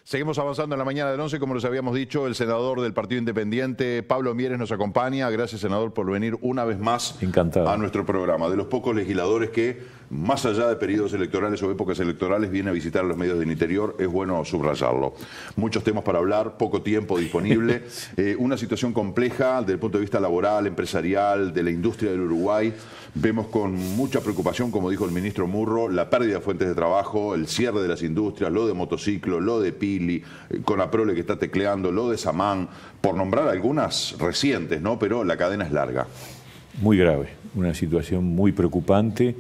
Seguimos avanzando en la mañana del 11, como les habíamos dicho, el senador del Partido Independiente, Pablo Mieres, nos acompaña. Gracias, senador, por venir una vez más a nuestro programa. De los pocos legisladores que, más allá de periodos electorales o épocas electorales, viene a visitar los medios del interior, es bueno subrayarlo. Muchos temas para hablar, poco tiempo disponible, una situación compleja desde el punto de vista laboral, empresarial, de la industria del Uruguay. Vemos con mucha preocupación, como dijo el ministro Murro, la pérdida de fuentes de trabajo, el cierre de las industrias, lo de motociclo, lo de Pili, con Aprole que está tecleando, lo de Samán, por nombrar algunas recientes, ¿no? Pero la cadena es larga. Muy grave, una situación muy preocupante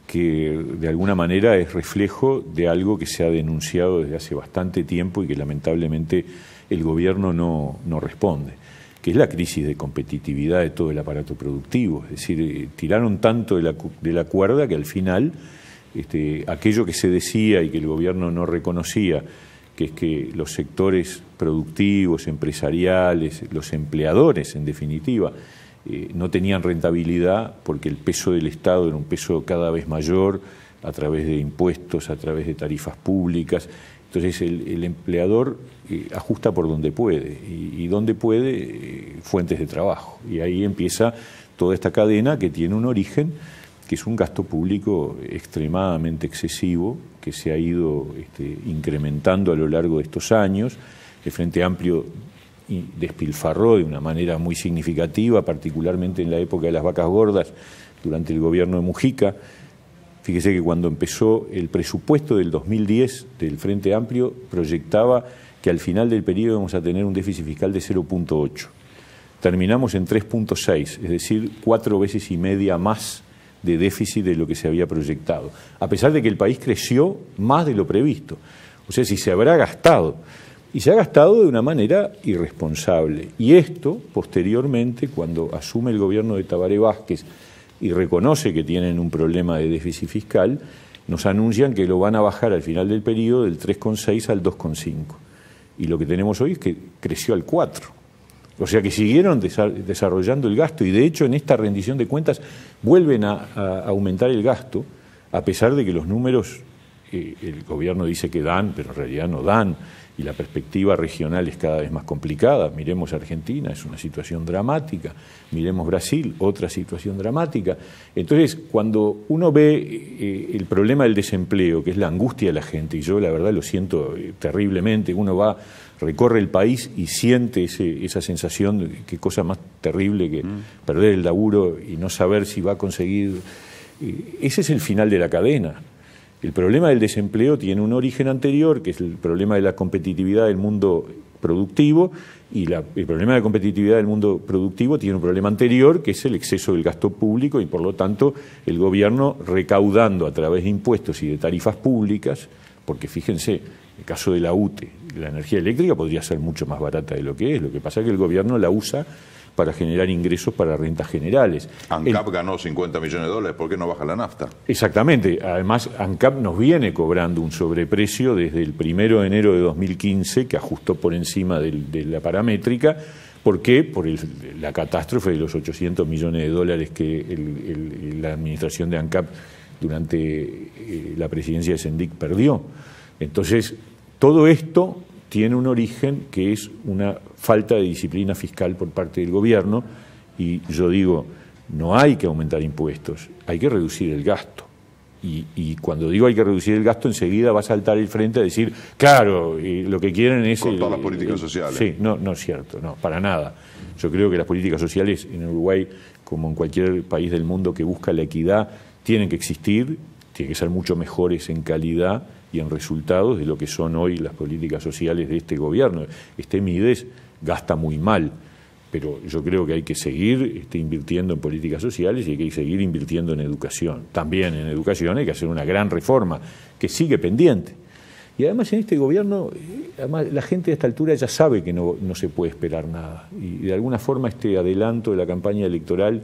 que de alguna manera es reflejo de algo que se ha denunciado desde hace bastante tiempo y que lamentablemente el gobierno no responde, que es la crisis de competitividad de todo el aparato productivo. Es decir, tiraron tanto de la cuerda que al final aquello que se decía y que el gobierno no reconocía, que es que los sectores productivos, empresariales, los empleadores en definitiva, no tenían rentabilidad porque el peso del Estado era un peso cada vez mayor a través de impuestos, a través de tarifas públicas. Entonces el empleador ajusta por donde puede y donde puede fuentes de trabajo. Y ahí empieza toda esta cadena que tiene un origen, que es un gasto público extremadamente excesivo, que se ha ido incrementando a lo largo de estos años. El Frente Amplio despilfarró de una manera muy significativa, particularmente en la época de las vacas gordas, durante el gobierno de Mujica. Fíjese que cuando empezó el presupuesto del 2010 del Frente Amplio, proyectaba que al final del periodo íbamos a tener un déficit fiscal de 0,8. Terminamos en 3,6, es decir, 4 veces y media más de déficit de lo que se había proyectado, a pesar de que el país creció más de lo previsto. O sea, si se habrá gastado, y se ha gastado de una manera irresponsable. Y esto, posteriormente, cuando asume el gobierno de Tabaré Vázquez y reconoce que tienen un problema de déficit fiscal, nos anuncian que lo van a bajar al final del periodo del 3,6 al 2,5. Y lo que tenemos hoy es que creció al 4. O sea que siguieron desarrollando el gasto y de hecho en esta rendición de cuentas vuelven a aumentar el gasto, a pesar de que los números el gobierno dice que dan, pero en realidad no dan, y la perspectiva regional es cada vez más complicada. Miremos Argentina, es una situación dramática, miremos Brasil, otra situación dramática. Entonces, cuando uno ve el problema del desempleo, que es la angustia de la gente, y yo la verdad lo siento terriblemente, uno recorre el país y siente esa sensación de qué cosa más terrible que perder el laburo y no saber si va a conseguir. Ese es el final de la cadena. El problema del desempleo tiene un origen anterior, que es el problema de la competitividad del mundo productivo, y el problema de competitividad del mundo productivo tiene un problema anterior, que es el exceso del gasto público, y por lo tanto el gobierno recaudando a través de impuestos y de tarifas públicas, porque fíjense, el caso de la UTE, la energía eléctrica podría ser mucho más barata de lo que es, lo que pasa es que el gobierno la usa para generar ingresos para rentas generales. ANCAP ganó 50 millones de dólares, ¿por qué no baja la nafta? Exactamente, además ANCAP nos viene cobrando un sobreprecio desde el 1 de enero de 2015, que ajustó por encima de la paramétrica. ¿Por qué? Por la catástrofe de los 800 millones de dólares que la administración de ANCAP durante la presidencia de Sendic perdió. Entonces, todo esto tiene un origen que es una falta de disciplina fiscal por parte del gobierno y yo digo, no hay que aumentar impuestos, hay que reducir el gasto. Y cuando digo hay que reducir el gasto, enseguida va a saltar el frente a decir, claro, lo que quieren es... Cortar las políticas sociales. Sí, no es cierto, no, para nada. Yo creo que las políticas sociales en Uruguay, como en cualquier país del mundo que busca la equidad, tienen que existir, tienen que ser mucho mejores en calidad y en resultados de lo que son hoy las políticas sociales de este gobierno. Mides gasta muy mal, pero yo creo que hay que seguir invirtiendo en políticas sociales y hay que seguir invirtiendo en educación. También en educación hay que hacer una gran reforma que sigue pendiente. Y además en este gobierno, además, la gente a esta altura ya sabe que no se puede esperar nada. Y de alguna forma este adelanto de la campaña electoral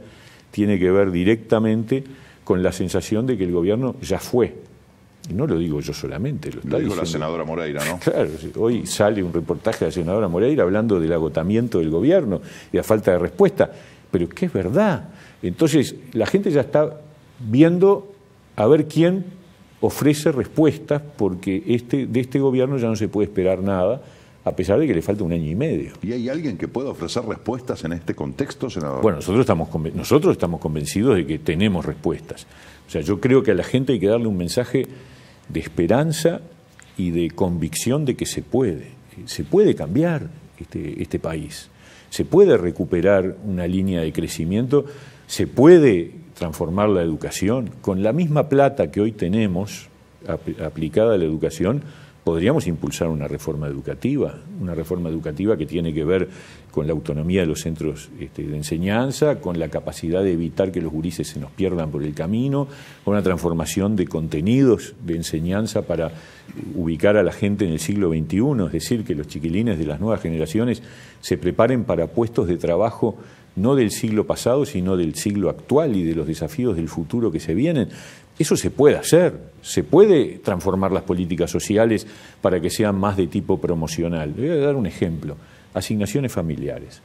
tiene que ver directamente con la sensación de que el gobierno ya fue. Y no lo digo yo solamente, lo está dijo la senadora Moreira, ¿no? Claro, hoy sale un reportaje de la senadora Moreira hablando del agotamiento del gobierno y la falta de respuesta, pero es que es verdad. Entonces, la gente ya está viendo a ver quién ofrece respuestas porque de este gobierno ya no se puede esperar nada, a pesar de que le falta 1 año y medio. ¿Y hay alguien que pueda ofrecer respuestas en este contexto, senador? Bueno, nosotros estamos convencidos de que tenemos respuestas. O sea, yo creo que a la gente hay que darle un mensaje de esperanza y de convicción de que se puede cambiar este país, se puede recuperar una línea de crecimiento, se puede transformar la educación. Con la misma plata que hoy tenemos aplicada a la educación, podríamos impulsar una reforma educativa que tiene que ver con la autonomía de los centros de enseñanza, con la capacidad de evitar que los gurises se nos pierdan por el camino, con una transformación de contenidos de enseñanza para ubicar a la gente en el siglo XXI, es decir, que los chiquilines de las nuevas generaciones se preparen para puestos de trabajo no del siglo pasado, sino del siglo actual y de los desafíos del futuro que se vienen. Eso se puede hacer, se puede transformar las políticas sociales para que sean más de tipo promocional. Le voy a dar un ejemplo, asignaciones familiares,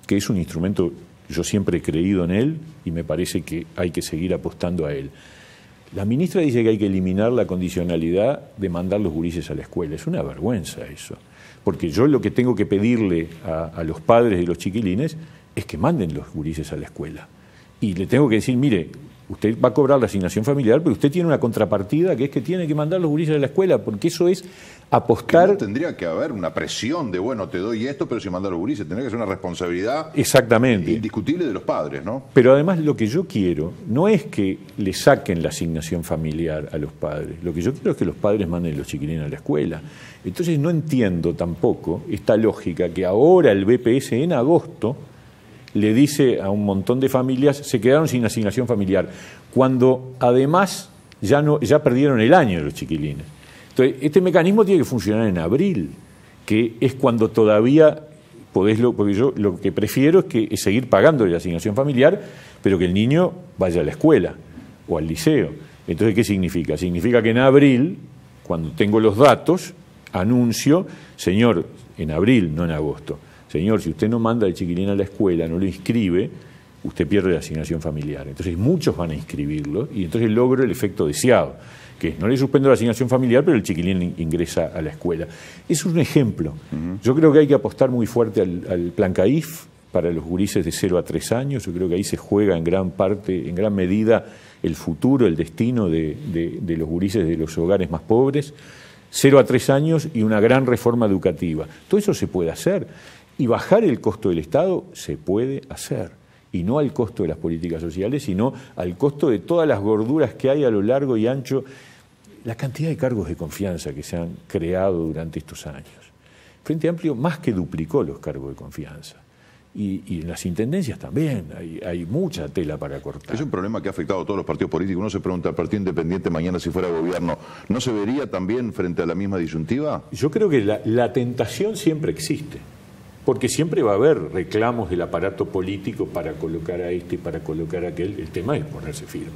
que es un instrumento, yo siempre he creído en él y me parece que hay que seguir apostando a él. La ministra dice que hay que eliminar la condicionalidad de mandar los gurises a la escuela. Es una vergüenza eso, porque yo lo que tengo que pedirle a los padres de los chiquilines es que manden los gurises a la escuela. Y le tengo que decir, mire, usted va a cobrar la asignación familiar, pero usted tiene una contrapartida que es que tiene que mandar los gurises a la escuela, porque eso es apostar... No tendría que haber una presión de, bueno, te doy esto, pero si mandas a los gurises, tendría que ser una responsabilidad exactamente indiscutible de los padres, ¿no? Pero además lo que yo quiero no es que le saquen la asignación familiar a los padres, lo que yo quiero es que los padres manden los chiquilines a la escuela. Entonces no entiendo tampoco esta lógica que ahora el BPS en agosto le dice a un montón de familias, se quedaron sin asignación familiar, cuando además ya perdieron el año los chiquilines. Entonces, este mecanismo tiene que funcionar en abril, que es cuando todavía podés, porque yo lo que prefiero es seguir pagando la asignación familiar, pero que el niño vaya a la escuela o al liceo. Entonces, ¿qué significa? Significa que en abril, cuando tengo los datos, anuncio, señor, en abril, no en agosto, señor, si usted no manda al chiquilín a la escuela, no lo inscribe, usted pierde la asignación familiar. Entonces muchos van a inscribirlo y entonces logro el efecto deseado, que es no le suspendo la asignación familiar, pero el chiquilín ingresa a la escuela. Es un ejemplo. Yo creo que hay que apostar muy fuerte al plan CAIF para los gurises de 0 a 3 años. Yo creo que ahí se juega en gran medida el futuro, el destino de los gurises de los hogares más pobres. 0 a 3 años y una gran reforma educativa. Todo eso se puede hacer. Y bajar el costo del Estado se puede hacer, y no al costo de las políticas sociales, sino al costo de todas las gorduras que hay a lo largo y ancho, la cantidad de cargos de confianza que se han creado durante estos años. Frente Amplio más que duplicó los cargos de confianza, y en las intendencias también hay mucha tela para cortar. Es un problema que ha afectado a todos los partidos políticos. Uno se pregunta, ¿el Partido Independiente mañana si fuera gobierno no se vería también frente a la misma disyuntiva? Yo creo que la tentación siempre existe. Porque siempre va a haber reclamos del aparato político para colocar a este y para colocar a aquel. El tema es ponerse firmes.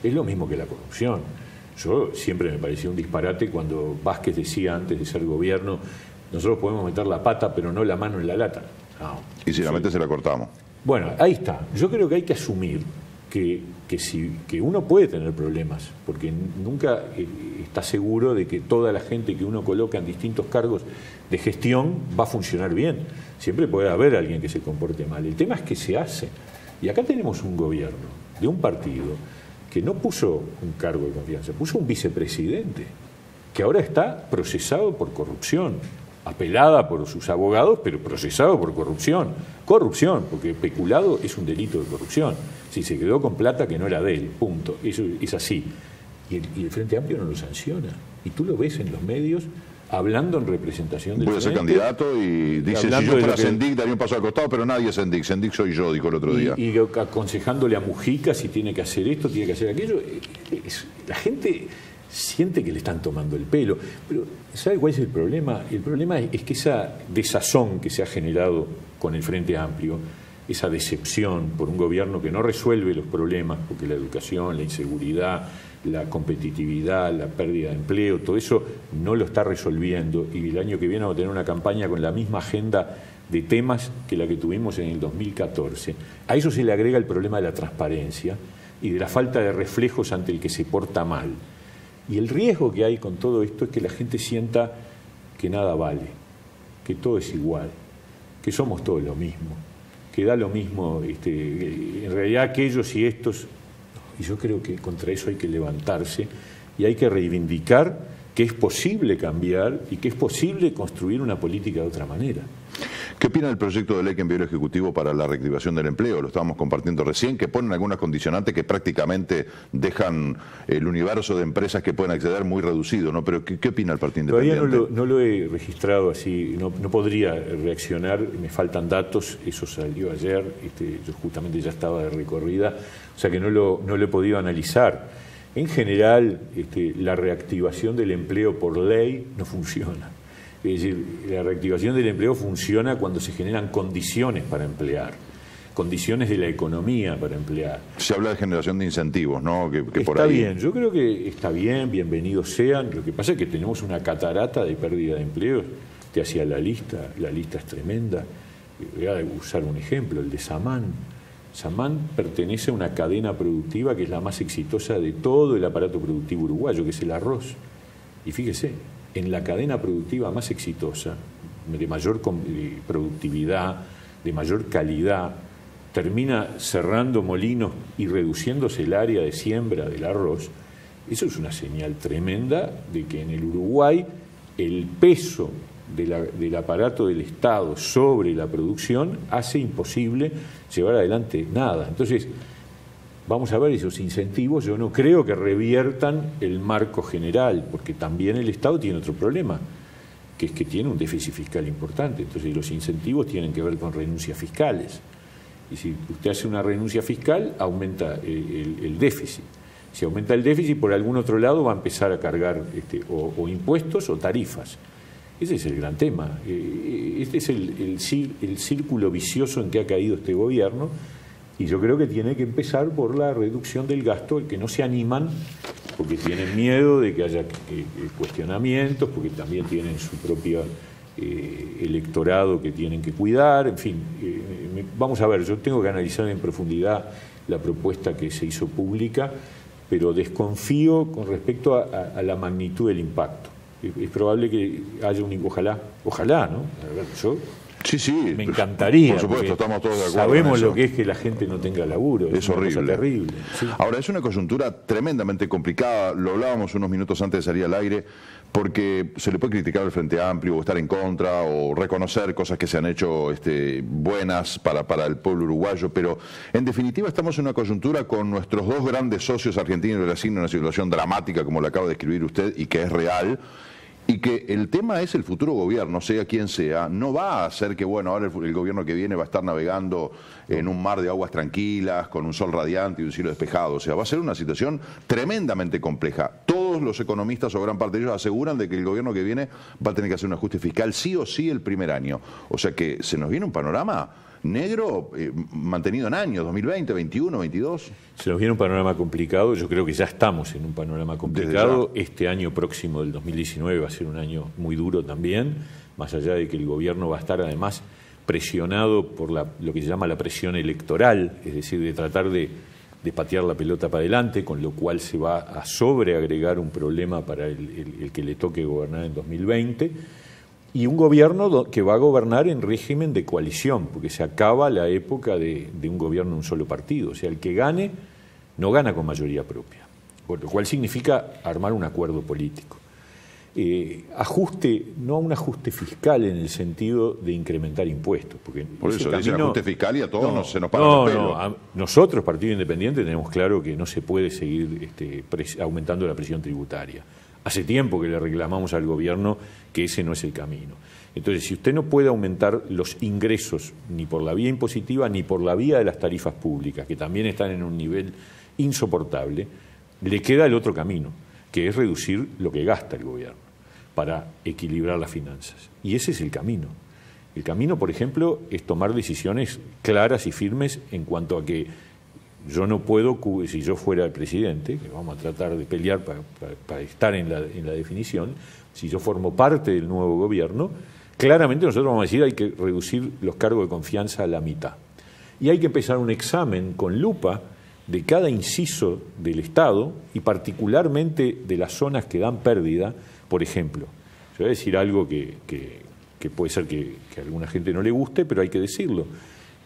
Es lo mismo que la corrupción. Yo siempre me parecía un disparate cuando Vázquez decía antes de ser gobierno, nosotros podemos meter la pata pero no la mano en la lata. No, y si la mete se la cortamos. Bueno, ahí está. Yo creo que hay que asumir que uno puede tener problemas, porque nunca está seguro de que toda la gente que uno coloca en distintos cargos de gestión va a funcionar bien. Siempre puede haber alguien que se comporte mal. El tema es que se hace. Y acá tenemos un gobierno de un partido que no puso un cargo de confianza, puso un vicepresidente, que ahora está procesado por corrupción, apelada por sus abogados, pero procesado por corrupción. Corrupción, porque peculado es un delito de corrupción. Si se quedó con plata que no era de él, punto. Eso es así. Y el Frente Amplio no lo sanciona. Y tú lo ves en los medios hablando en representación del Voy a ser candidato y dice, si yo fuera Sendic daría un paso al costado, pero nadie es Sendic. Sendic soy yo, dijo el otro día. Y aconsejándole a Mujica si tiene que hacer esto, tiene que hacer aquello. La gente siente que le están tomando el pelo. Pero ¿sabe cuál es el problema? El problema es que esa desazón que se ha generado con el Frente Amplio, esa decepción por un gobierno que no resuelve los problemas, porque la educación, la inseguridad, la competitividad, la pérdida de empleo, todo eso no lo está resolviendo, y el año que viene vamos a tener una campaña con la misma agenda de temas que la que tuvimos en el 2014. A eso se le agrega el problema de la transparencia y de la falta de reflejos ante el que se porta mal. Y el riesgo que hay con todo esto es que la gente sienta que nada vale, que todo es igual, que somos todos lo mismo, que da lo mismo, en realidad aquellos y estos. Y yo creo que contra eso hay que levantarse y hay que reivindicar que es posible cambiar y que es posible construir una política de otra manera. ¿Qué opina del proyecto de ley que envió el Ejecutivo para la reactivación del empleo? Lo estábamos compartiendo recién, que ponen algunas condicionantes que prácticamente dejan el universo de empresas que pueden acceder muy reducido, ¿no? Pero ¿qué opina el Partido Independiente? Todavía no lo he registrado así, no podría reaccionar, me faltan datos, eso salió ayer, yo justamente ya estaba de recorrida, o sea que no lo he podido analizar. En general, la reactivación del empleo por ley no funciona. Es decir, la reactivación del empleo funciona cuando se generan condiciones para emplear, condiciones de la economía para emplear. Se habla de generación de incentivos, ¿no? Que por está ahí... bien, yo creo que está bien, bienvenidos sean. Lo que pasa es que tenemos una catarata de pérdida de empleos. Te hacía la lista es tremenda. Voy a usar un ejemplo, el de Samán. Samán pertenece a una cadena productiva que es la más exitosa de todo el aparato productivo uruguayo, que es el arroz. Y fíjese, en la cadena productiva más exitosa, de mayor productividad, de mayor calidad, termina cerrando molinos y reduciéndose el área de siembra del arroz. Eso es una señal tremenda de que en el Uruguay el peso del aparato del Estado sobre la producción hace imposible llevar adelante nada. Entonces, vamos a ver esos incentivos. Yo no creo que reviertan el marco general, porque también el Estado tiene otro problema, que es que tiene un déficit fiscal importante. Entonces, los incentivos tienen que ver con renuncias fiscales. Y si usted hace una renuncia fiscal, aumenta el déficit. Si aumenta el déficit, por algún otro lado va a empezar a cargar o impuestos o tarifas. Ese es el gran tema. Este es el círculo vicioso en que ha caído este gobierno, y yo creo que tiene que empezar por la reducción del gasto, el que no se animan porque tienen miedo de que haya cuestionamientos, porque también tienen su propio electorado que tienen que cuidar, en fin. Vamos a ver, yo tengo que analizar en profundidad la propuesta que se hizo pública, pero desconfío con respecto a la magnitud del impacto. Es probable que haya ojalá, ¿no? A ver, yo sí, me encantaría. Por supuesto, estamos todos de acuerdo. Sabemos lo que es que la gente no tenga laburo. Es horrible. Una cosa terrible. Sí. Ahora, es una coyuntura tremendamente complicada. Lo hablábamos unos minutos antes de salir al aire, porque se le puede criticar al Frente Amplio o estar en contra o reconocer cosas que se han hecho buenas para el pueblo uruguayo, pero en definitiva estamos en una coyuntura con nuestros dos grandes socios argentinos y Brasil en una situación dramática como la acaba de describir usted y que es real. Y que el tema es el futuro gobierno, sea quien sea, no va a ser que, bueno, ahora el gobierno que viene va a estar navegando en un mar de aguas tranquilas, con un sol radiante y un cielo despejado. O sea, va a ser una situación tremendamente compleja. Todos los economistas, o gran parte de ellos, aseguran de que el gobierno que viene va a tener que hacer un ajuste fiscal sí o sí el primer año. O sea que se nos viene un panorama negro mantenido en años, 2020, 21, 22. Se nos viene un panorama complicado. Yo creo que ya estamos en un panorama complicado. Este año próximo del 2019 va a ser un año muy duro también, más allá de que el gobierno va a estar además presionado por lo que se llama la presión electoral, es decir, de tratar de patear la pelota para adelante, con lo cual se va a sobreagregar un problema para el que le toque gobernar en 2020. Y un gobierno que va a gobernar en régimen de coalición, porque se acaba la época de un gobierno de un solo partido. O sea, el que gane, no gana con mayoría propia, por lo cual significa armar un acuerdo político. Ajuste, no un ajuste fiscal en el sentido de incrementar impuestos. Porque por eso dicen ajuste fiscal y a todos se nos para el pelo. Nosotros, Partido Independiente, tenemos claro que no se puede seguir aumentando la presión tributaria. Hace tiempo que le reclamamos al gobierno que ese no es el camino. Entonces, si usted no puede aumentar los ingresos ni por la vía impositiva ni por la vía de las tarifas públicas, que también están en un nivel insoportable, le queda el otro camino, que es reducir lo que gasta el gobierno para equilibrar las finanzas. Y ese es el camino. El camino, por ejemplo, es tomar decisiones claras y firmes en cuanto a que yo no puedo, si yo fuera el presidente, que vamos a tratar de pelear para estar en la definición, si yo formo parte del nuevo gobierno, claramente nosotros vamos a decir hay que reducir los cargos de confianza a la mitad. Y hay que empezar un examen con lupa de cada inciso del Estado y particularmente de las zonas que dan pérdida. Por ejemplo, yo voy a decir algo que puede ser que a alguna gente no le guste, pero hay que decirlo.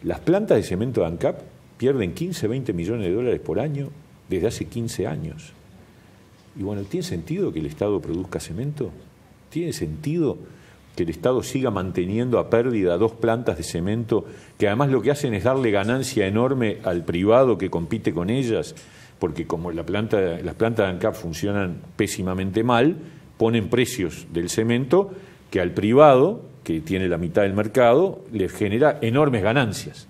Las plantas de cemento de ANCAP pierden 15, 20 millones de dólares por año desde hace 15 años. Y bueno, ¿tiene sentido que el Estado produzca cemento? ¿Tiene sentido que el Estado siga manteniendo a pérdida 2 plantas de cemento que además lo que hacen es darle ganancia enorme al privado que compite con ellas? Porque como las plantas de ANCAP funcionan pésimamente mal, ponen precios del cemento que al privado, que tiene la mitad del mercado, le genera enormes ganancias.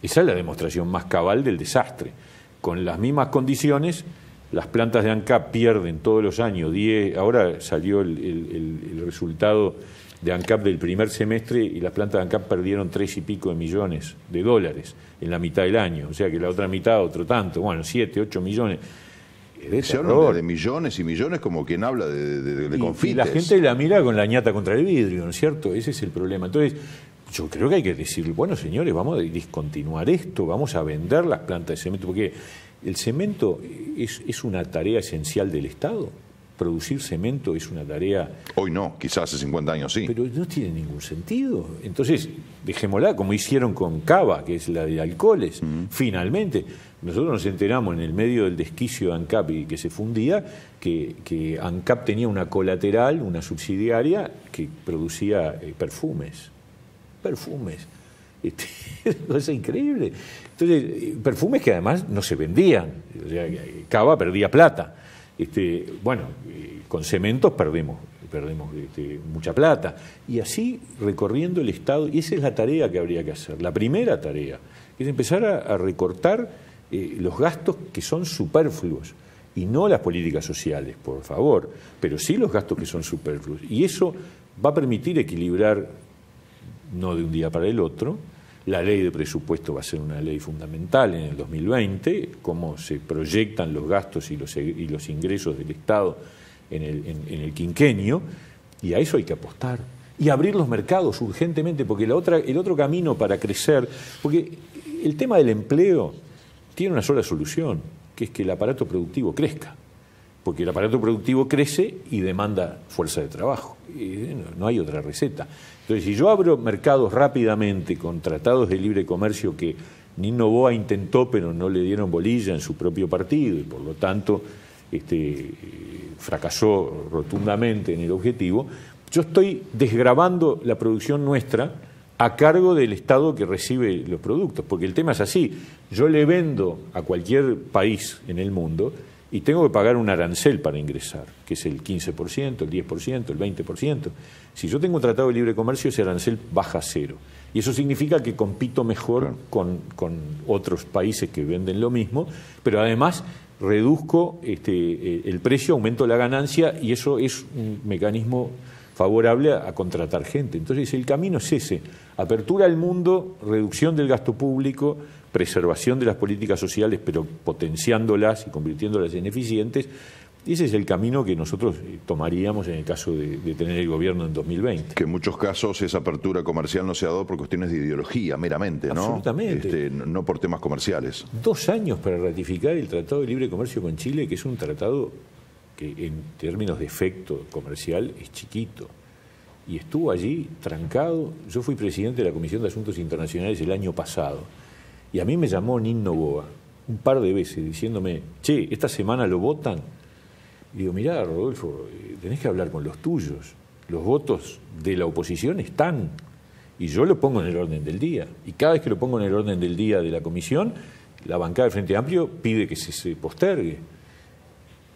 Esa es la demostración más cabal del desastre. Con las mismas condiciones, las plantas de ANCAP pierden todos los años 10, ahora salió el resultado de ANCAP del primer semestre y las plantas de ANCAP perdieron 3 y pico de millones de dólares en la mitad del año, o sea que la otra mitad otro tanto, bueno, 7, 8 millones. Se habla de millones y millones como quien habla de confites. Y la gente la mira con la ñata contra el vidrio, ¿no es cierto? Ese es el problema. Entonces, yo creo que hay que decir, bueno, señores, vamos a discontinuar esto, vamos a vender las plantas de cemento, porque el cemento es una tarea esencial del Estado. Producir cemento es una tarea... Hoy no, quizás hace 50 años sí. Pero no tiene ningún sentido. Entonces, dejémosla, como hicieron con Cava, que es la de alcoholes. Finalmente, nosotros nos enteramos en el medio del desquicio de ANCAP y que se fundía, que ANCAP tenía una colateral, una subsidiaria, que producía perfumes. Perfumes. Es cosa increíble. Entonces, perfumes que además no se vendían. O sea, Cava perdía plata. Bueno, con cementos perdemos mucha plata. Y así recorriendo el Estado, y esa es la tarea que habría que hacer. La primera tarea es empezar a recortar los gastos que son superfluos, y no las políticas sociales, por favor, pero sí los gastos que son superfluos. Y eso va a permitir equilibrar, no de un día para el otro. La ley de presupuesto va a ser una ley fundamental en el 2020, cómo se proyectan los gastos y los ingresos del Estado en el quinquenio, y a eso hay que apostar. Y abrir los mercados urgentemente, porque el otro camino para crecer, porque el tema del empleo tiene una sola solución, que es que el aparato productivo crezca, porque el aparato productivo crece y demanda fuerza de trabajo. No hay otra receta. Entonces, si yo abro mercados rápidamente con tratados de libre comercio que Nino Noboa intentó, pero no le dieron bolilla en su propio partido y por lo tanto fracasó rotundamente en el objetivo, yo estoy desgravando la producción nuestra a cargo del Estado que recibe los productos, porque el tema es así: yo le vendo a cualquier país en el mundo y tengo que pagar un arancel para ingresar, que es el 15%, el 10%, el 20%. Si yo tengo un tratado de libre comercio, ese arancel baja a 0. Y eso significa que compito mejor con otros países que venden lo mismo, pero además reduzco el precio, aumento la ganancia, y eso es un mecanismo favorable a contratar gente. Entonces el camino es ese: apertura al mundo, reducción del gasto público, preservación de las políticas sociales, pero potenciándolas y convirtiéndolas en eficientes. Y ese es el camino que nosotros tomaríamos en el caso de tener el gobierno en 2020. Que en muchos casos esa apertura comercial no se ha dado por cuestiones de ideología meramente, ¿no? Absolutamente. No por temas comerciales. 2 años para ratificar el Tratado de Libre Comercio con Chile, que es un tratado que en términos de efecto comercial es chiquito. Y estuvo allí trancado. Yo fui presidente de la Comisión de Asuntos Internacionales el año pasado. Y a mí me llamó Nino Noboa un par de veces diciéndome: che, esta semana lo votan. Y digo: mirá, Rodolfo, tenés que hablar con los tuyos. Los votos de la oposición están. Y yo lo pongo en el orden del día. Y cada vez que lo pongo en el orden del día de la comisión, la bancada del Frente Amplio pide que se postergue.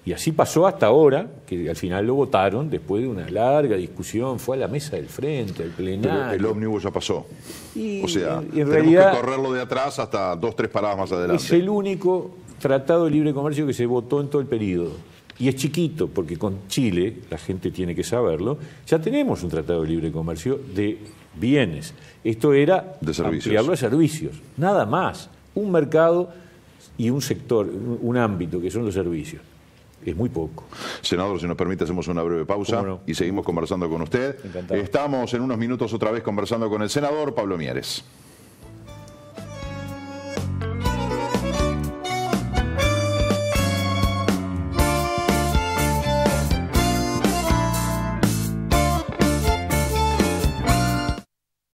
Y así pasó hasta ahora, que al final lo votaron después de una larga discusión, fue a la mesa del Frente, al plenario. Pero el ómnibus ya pasó. Y, o sea, en tenemos realidad, que correrlo de atrás hasta 2 o 3 paradas más adelante. Es el único tratado de libre comercio que se votó en todo el periodo. Y es chiquito, porque con Chile, la gente tiene que saberlo, ya tenemos un tratado de libre comercio de bienes. Esto era ampliarlo a servicios, nada más. Un mercado y un sector, un ámbito, que son los servicios. Es muy poco. Senador, si nos permite, hacemos una breve pausa y seguimos conversando con usted. Encantado. Estamos en unos minutos otra vez conversando con el senador Pablo Mieres.